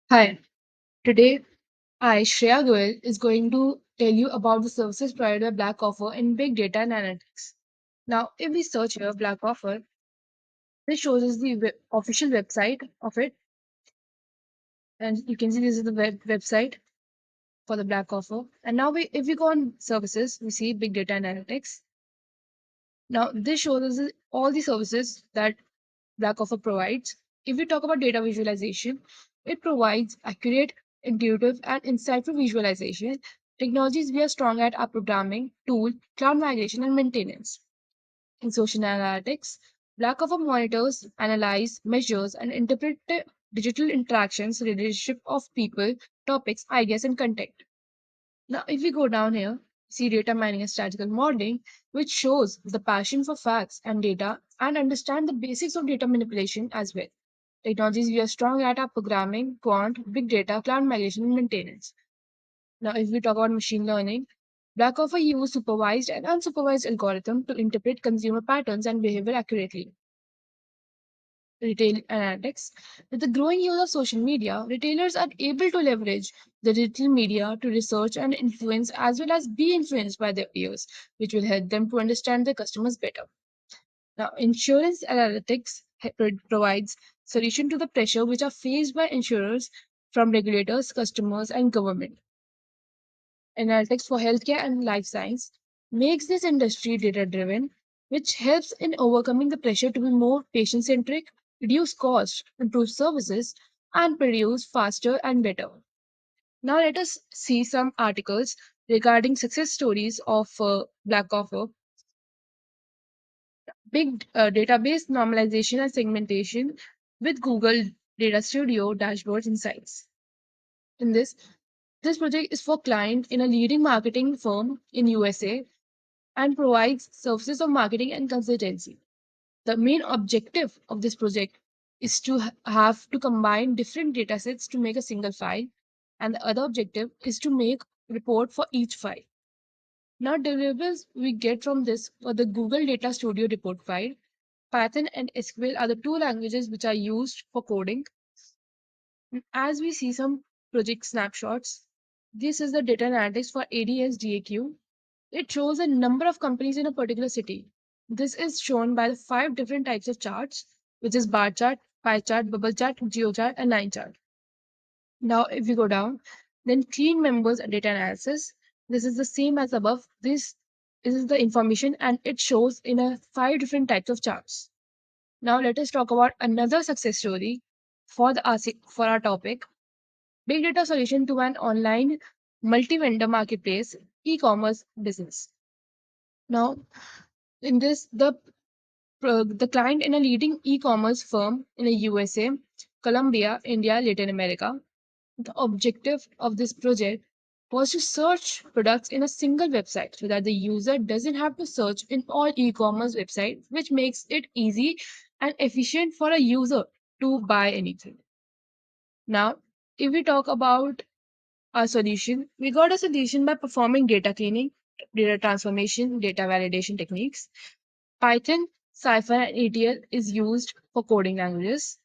Hi, today I, Shreya Goyal, is going to tell you about the services provided by Blackcoffer in big data and analytics. Now, if we search here Blackcoffer, this shows us the official website of it, and you can see this is the website for the Blackcoffer. And now, if we go on services, we see big data analytics. Now, this shows us all the services that Blackcoffer provides. If we talk about data visualization, it provides accurate, intuitive, and insightful visualization. Technologies we are strong at are programming, tool, cloud migration, and maintenance. In social analytics, Blackcoffer monitors, analyze, measures, and interpret digital interactions, relationship of people, topics, ideas, and content. Now, if we go down here, see data mining and statistical modeling, which shows the passion for facts and data and understand the basics of data manipulation as well. Technologies we are strong at are programming, quant, big data, cloud migration, and maintenance. Now, if we talk about machine learning, Blackcoffer uses supervised and unsupervised algorithm to interpret consumer patterns and behavior accurately. Retail analytics. With the growing use of social media, retailers are able to leverage the digital media to research and influence as well as be influenced by their peers, which will help them to understand their customers better. Now, insurance analytics provides solution to the pressure which are faced by insurers from regulators, customers, and government. Analytics for healthcare and life science makes this industry data driven, which helps in overcoming the pressure to be more patient centric, reduce costs, improve services, and produce faster and better. Now, let us see some articles regarding success stories of Blackcoffer, big database normalization and segmentation with Google Data Studio dashboards insights. In this project is for client in a leading marketing firm in USA and provides services of marketing and consultancy. The main objective of this project is to have to combine different data sets to make a single file, and the other objective is to make report for each file. Now, deliverables we get from this for the Google Data Studio report file. Python and SQL are the two languages which are used for coding. As we see some project snapshots, this is the data analytics for ADS DAQ. It shows a number of companies in a particular city. This is shown by the 5 different types of charts, which is bar chart, pie chart, bubble chart, geo chart, and line chart. Now, if we go down, then clean members and data analysis. This is the same as above. This is the information, and it shows in a 5 different types of charts. Now, let us talk about another success story for for our topic: big data solution to an online multi-vendor marketplace e-commerce business. Now, in this, the client in a leading e-commerce firm in the USA, Colombia, India, Latin America. The objective of this project was to search products in a single website so that the user doesn't have to search in all e-commerce websites, which makes it easy and efficient for a user to buy anything. Now, if we talk about our solution, we got a solution by performing data cleaning, data transformation, data validation techniques. Python, Cypher, and ETL is used for coding languages.